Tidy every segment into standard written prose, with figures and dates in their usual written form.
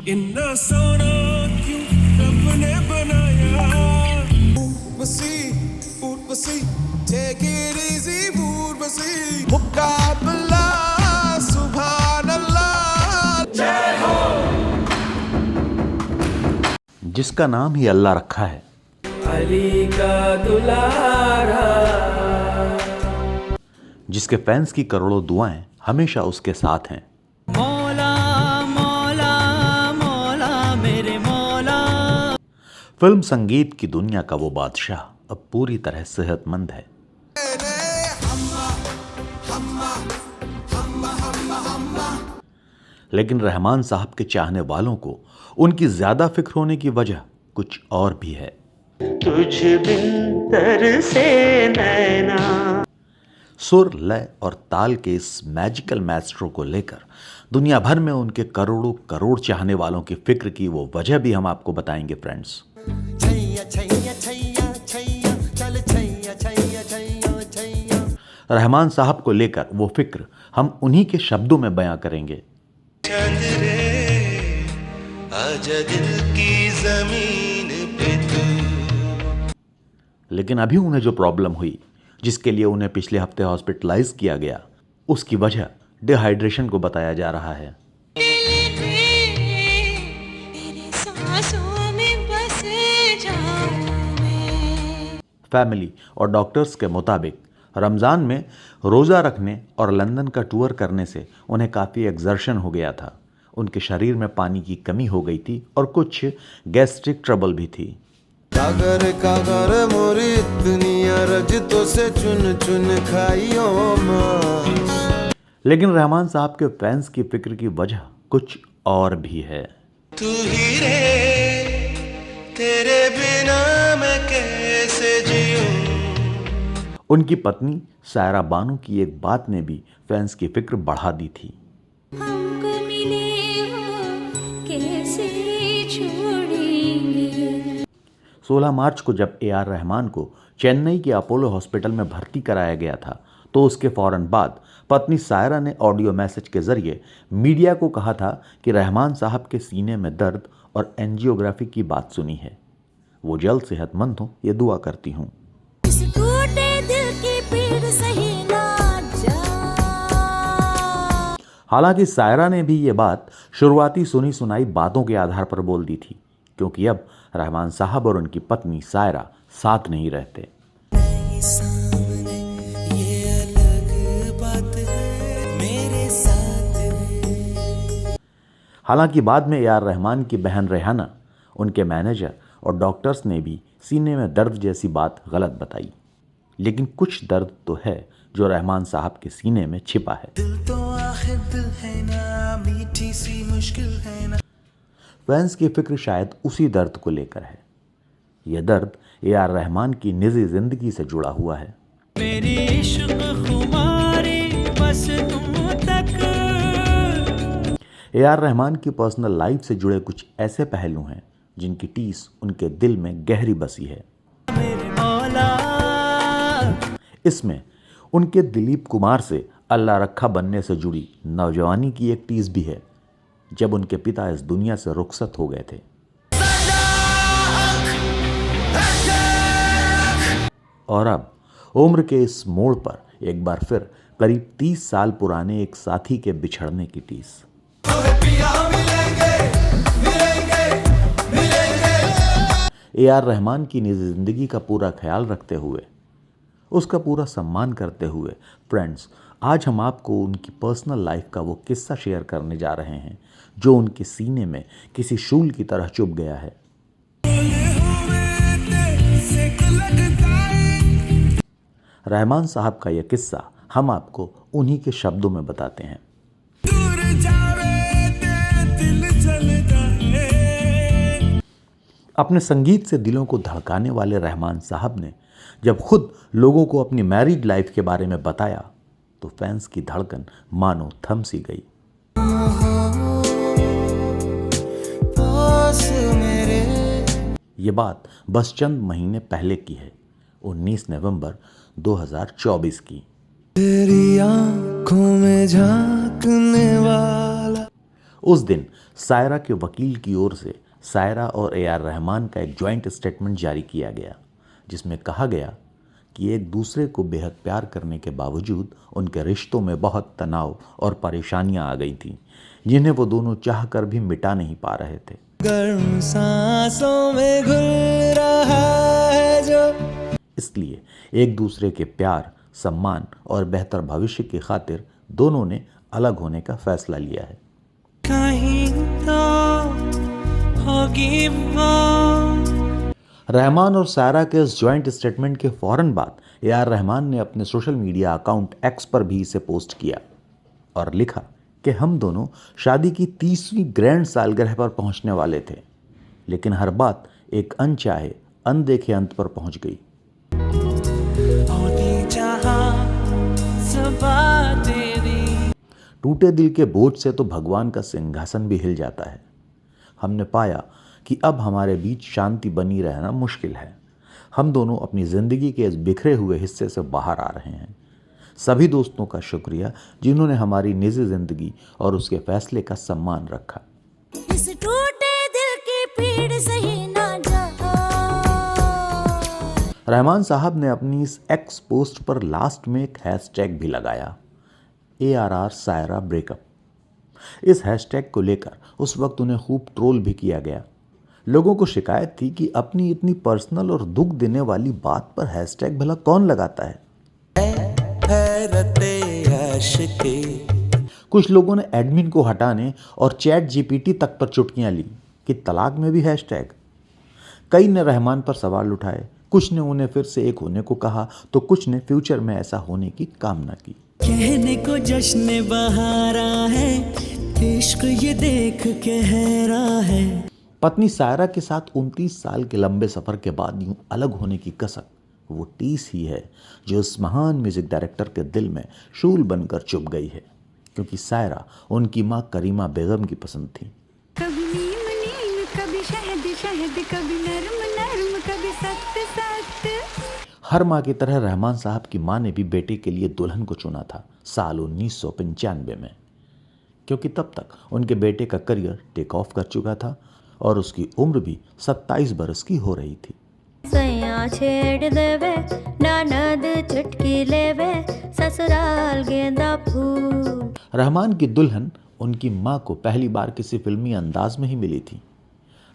इन्ना सोना क्यों रब ने बनाया। Urvashi take it easy Urvashi मुकाबला सुभान अल्लाह। जय हो। जिसका नाम ही अल्लाह रखा है, अली का दुलारा, जिसके फैंस की करोड़ों दुआएं हमेशा उसके साथ हैं। मौला मौला मौला मेरे मौला। फिल्म संगीत की दुनिया का वो बादशाह अब पूरी तरह सेहतमंद है। लेकिन रहमान साहब के चाहने वालों को उनकी ज्यादा फिक्र होने की वजह कुछ और भी है। तुझ बिन तरसे नैना। सुर, लय और ताल के इस मैजिकल मैस्ट्रो को लेकर दुनिया भर में उनके करोड़ों करोड़ चाहने वालों की फिक्र की वो वजह भी हम आपको बताएंगे फ्रेंड्स। रहमान साहब को लेकर वो फिक्र हम उन्हीं के शब्दों में बयां करेंगे। आजा दिल की जमीन पे तू। लेकिन अभी उन्हें जो प्रॉब्लम हुई, जिसके लिए उन्हें पिछले हफ्ते हॉस्पिटलाइज किया गया, उसकी वजह डिहाइड्रेशन को बताया जा रहा है। फैमिली और डॉक्टर्स के मुताबिक रमज़ान में रोज़ा रखने और लंदन का टूर करने से उन्हें काफ़ी एक्सर्शन हो गया था। उनके शरीर में पानी की कमी हो गई थी और कुछ गैस्ट्रिक ट्रबल भी थी। कागर मोरी इतनी अरज तो से चुन चुन खाइयो मां। लेकिन रहमान साहब के फैंस की फिक्र की वजह कुछ और भी है। तू ही रे, तेरे बिना मैं कैसे जीऊं। उनकी पत्नी सायरा बानो की एक बात ने भी फैंस की फिक्र बढ़ा दी थी। हमको मिले हो कैसे छोड़ेंगे। 16 मार्च को जब AR रहमान को चेन्नई के अपोलो हॉस्पिटल में भर्ती कराया गया था, तो उसके फौरन बाद पत्नी सायरा ने ऑडियो मैसेज के जरिए मीडिया को कहा था कि रहमान साहब के सीने में दर्द और एंजियोग्राफी की बात सुनी है। वो जल्द सेहतमंद हो, ये दुआ करती हूँ। हालांकि सायरा ने भी ये बात शुरुआती सुनी सुनाई बातों के आधार पर बोल दी थी, क्योंकि अब रहमान साहब और उनकी पत्नी सायरा साथ नहीं रहते। हालांकि बाद में AR रहमान की बहन रेहाना, उनके मैनेजर और डॉक्टर्स ने भी सीने में दर्द जैसी बात गलत बताई। लेकिन कुछ दर्द तो है जो रहमान साहब के सीने में छिपा है। दिल तो आखिर दिल है ना, मीठी सी मुश्किल है ना। फैंस की फिक्र शायद उसी दर्द को लेकर है। यह दर्द AR रहमान की निजी जिंदगी से जुड़ा हुआ है। मेरी इश्क खुमारी बस तुम तक। AR रहमान की पर्सनल लाइफ से जुड़े कुछ ऐसे पहलू हैं जिनकी टीस उनके दिल में गहरी बसी है। मेरे मौला। इसमें उनके दिलीप कुमार से अल्लाह रखा बनने से जुड़ी नौजवानी की एक टीस भी है, जब उनके पिता इस दुनिया से रुखसत हो गए थे। और अब उम्र के इस मोड़ पर एक बार फिर करीब 30 साल पुराने एक साथी के बिछड़ने की टीस। AR रहमान की निजी जिंदगी का पूरा ख्याल रखते हुए, उसका पूरा सम्मान करते हुए फ्रेंड्स, आज हम आपको उनकी पर्सनल लाइफ का वो किस्सा शेयर करने जा रहे हैं जो उनके सीने में किसी शूल की तरह चुभ गया है। रहमान साहब का यह किस्सा हम आपको उन्हीं के शब्दों में बताते हैं। अपने संगीत से दिलों को धड़काने वाले रहमान साहब ने जब खुद लोगों को अपनी मैरिड लाइफ के बारे में बताया, तो फैंस की धड़कन मानो थम सी गई। ये बात बस चंद महीने पहले की है, 19 नवंबर 2024 की। तेरी आंखों में झांकने वाला। उस दिन सायरा के वकील की ओर से सायरा और ए आर रहमान का एक जॉइंट स्टेटमेंट जारी किया गया, जिसमें कहा गया कि एक दूसरे को बेहद प्यार करने के बावजूद उनके रिश्तों में बहुत तनाव और परेशानियां आ गई थीं, जिन्हें वो दोनों चाहकर भी मिटा नहीं पा रहे थे। गर्म सांसों में घुल रहा है जो। इसलिए एक दूसरे के प्यार, सम्मान और बेहतर भविष्य की खातिर दोनों ने अलग होने का फैसला लिया है। कहीं तो होगी वो। रहमान और सायरा के इस जॉइंट स्टेटमेंट के फौरन बाद ए आर रहमान ने अपने सोशल मीडिया अकाउंट एक्स पर भी इसे पोस्ट किया और लिखा कि हम दोनों शादी की 30वीं ग्रैंड सालगिरह पर पहुंचने वाले थे, लेकिन हर बात एक अनचाहे अनदेखे अंत पर पहुंच गई। टूटे दिल के बोझ से तो भगवान का सिंहासन भी हिल जाता है। हमने पाया कि अब हमारे बीच शांति बनी रहना मुश्किल है। हम दोनों अपनी ज़िंदगी के इस बिखरे हुए हिस्से से बाहर आ रहे हैं। सभी दोस्तों का शुक्रिया जिन्होंने हमारी निजी ज़िंदगी और उसके फैसले का सम्मान रखा। इस टूटे दिल की पीड़ सही ना जा। रहमान साहब ने अपनी इस एक्स पोस्ट पर लास्ट में एक हैशटैग भी लगाया, ARR सायरा ब्रेकअप। इस हैशटैग को लेकर उस वक्त उन्हें खूब ट्रोल भी किया गया। लोगों को शिकायत थी कि अपनी इतनी पर्सनल और दुख देने वाली बात पर हैशटैग भला कौन लगाता है। कुछ लोगों ने एडमिन को हटाने और चैट जीपीटी तक पर चुटकियां ली कि तलाक में भी हैशटैग। कई ने रहमान पर सवाल उठाए, कुछ ने उन्हें फिर से एक होने को कहा, तो कुछ ने फ्यूचर में ऐसा होने की कामना की। कहने को जश्न बहारा है, इश्क ये देख के हैरान है। पत्नी सायरा के साथ 29 साल के लंबे सफर के बाद यूं अलग होने की कसक वो टीस ही है जो इस महान म्यूजिक डायरेक्टर के दिल में शूल बनकर चुभ गई है, क्योंकि सायरा उनकी मां करीमा बेगम की पसंद थी। कभी नीम नीम, कभी शहद शहद, कभी नरम नरम, कभी सख्त सख्त। हर माँ की तरह रहमान साहब की माँ ने भी बेटे के लिए दुल्हन को चुना था साल 1995 में, क्योंकि तब तक उनके बेटे का करियर टेक ऑफ कर चुका था और उसकी उम्र भी 27 बरस की हो रही थी। सैया छेड़ देवे, ननद चुटकी लेवे, ससुराल गेंदा फूल। रहमान की दुल्हन उनकी माँ को पहली बार किसी फिल्मी अंदाज में ही मिली थी।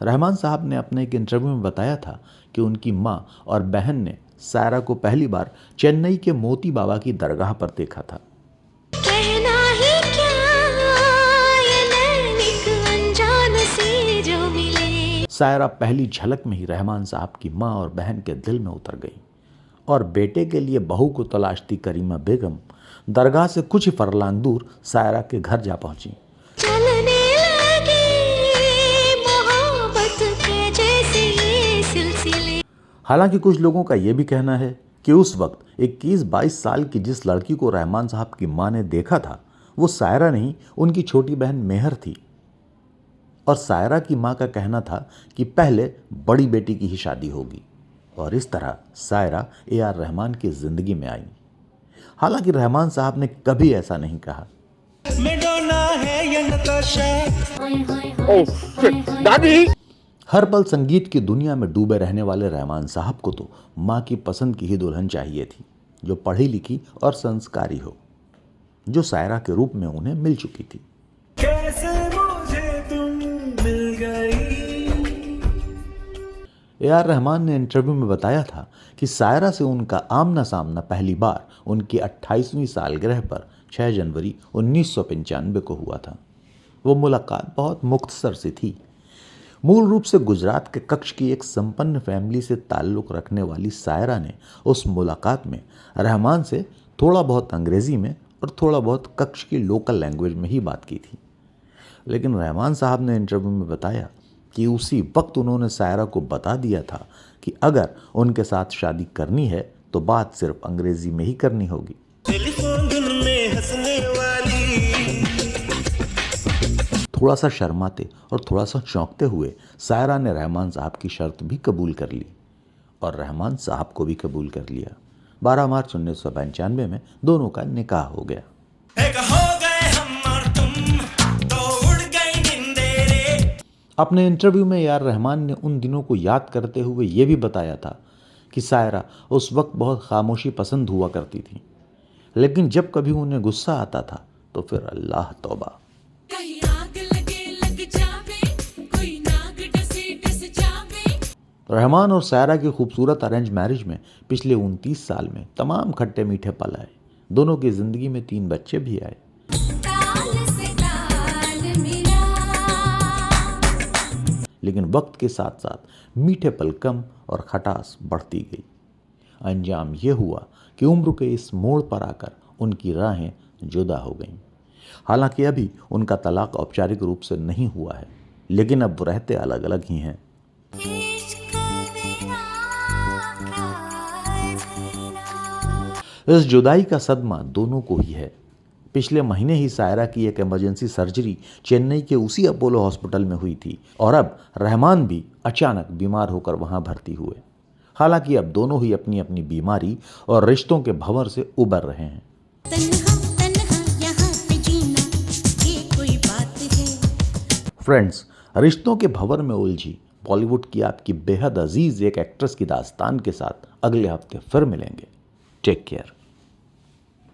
रहमान साहब ने अपने एक इंटरव्यू में बताया था कि उनकी माँ और बहन ने सायरा को पहली बार चेन्नई के मोती बाबा की दरगाह पर देखा था। कहना ही क्या, ये नैनिक अनजान सी जो मिले। सायरा पहली झलक में ही रहमान साहब की माँ और बहन के दिल में उतर गई और बेटे के लिए बहू को तलाशती करीमा बेगम दरगाह से कुछ ही फरलांग दूर सायरा के घर जा पहुंची। चलने लगी मोहब्बत के जैसे ये सिलसिले। हालांकि कुछ लोगों का यह भी कहना है कि उस वक्त 21-22 साल की जिस लड़की को रहमान साहब की मां ने देखा था वो सायरा नहीं, उनकी छोटी बहन मेहर थी। और सायरा की मां का कहना था कि पहले बड़ी बेटी की ही शादी होगी, और इस तरह सायरा AR रहमान की जिंदगी में आई। हालांकि रहमान साहब ने कभी ऐसा नहीं कहा। हर पल संगीत की दुनिया में डूबे रहने वाले रहमान साहब को तो माँ की पसंद की ही दुल्हन चाहिए थी, जो पढ़ी लिखी और संस्कारी हो, जो सायरा के रूप में उन्हें मिल चुकी थी। कैसे मुझे तुम मिल गई। AR रहमान ने इंटरव्यू में बताया था कि सायरा से उनका आमना सामना पहली बार उनकी 28वीं सालगिरह पर 6 जनवरी 1995 को हुआ था। वो मुलाकात बहुत मुख्तसर सी थी। मूल रूप से गुजरात के कच्छ की एक संपन्न फैमिली से ताल्लुक़ रखने वाली सायरा ने उस मुलाकात में रहमान से थोड़ा बहुत अंग्रेज़ी में और थोड़ा बहुत कच्छ की लोकल लैंग्वेज में ही बात की थी। लेकिन रहमान साहब ने इंटरव्यू में बताया कि उसी वक्त उन्होंने सायरा को बता दिया था कि अगर उनके साथ शादी करनी है तो बात सिर्फ अंग्रेज़ी में ही करनी होगी। थोड़ा सा शर्माते और थोड़ा सा चौंकते हुए सायरा ने रहमान साहब की शर्त भी कबूल कर ली और रहमान साहब को भी कबूल कर लिया। 12 मार्च 1995 में दोनों का निकाह हो गया। एक हो गए हम और तुम, तो उड़ गई अपने इंटरव्यू में ए आर रहमान ने उन दिनों को याद करते हुए ये भी बताया था कि सायरा उस वक्त बहुत खामोशी पसंद हुआ करती थी, लेकिन जब कभी उन्हें गुस्सा आता था तो फिर अल्लाह तौबा। कहीं आग लगे लग जावे, कोई नाग डसे डस जावे। रहमान और सायरा की खूबसूरत अरेंज मैरिज में पिछले 29 साल में तमाम खट्टे मीठे पल आए। दोनों की जिंदगी में 3 बच्चे भी आए। ताल से ताल मिला। लेकिन वक्त के साथ साथ मीठे पल कम और खटास बढ़ती गई। अंजाम यह हुआ कि उम्र के इस मोड़ पर आकर उनकी राहें जुदा हो गईं। हालांकि अभी उनका तलाक औपचारिक रूप से नहीं हुआ है, लेकिन अब वो रहते अलग अलग ही हैं। इश्क बिना क्या जीना। इस जुदाई का सदमा दोनों को ही है। पिछले महीने ही सायरा की एक इमरजेंसी सर्जरी चेन्नई के उसी अपोलो हॉस्पिटल में हुई थी और अब रहमान भी अचानक बीमार होकर वहां भर्ती हुए। हालांकि अब दोनों ही अपनी अपनी बीमारी और रिश्तों के भंवर से उबर रहे हैं। तन्हा तन्हा यहाँ पे जीना, ये कोई बात है। फ्रेंड्स, रिश्तों के भंवर में उलझी बॉलीवुड की आपकी बेहद अजीज एक एक्ट्रेस की दास्तान के साथ अगले हफ्ते फिर मिलेंगे। Take care.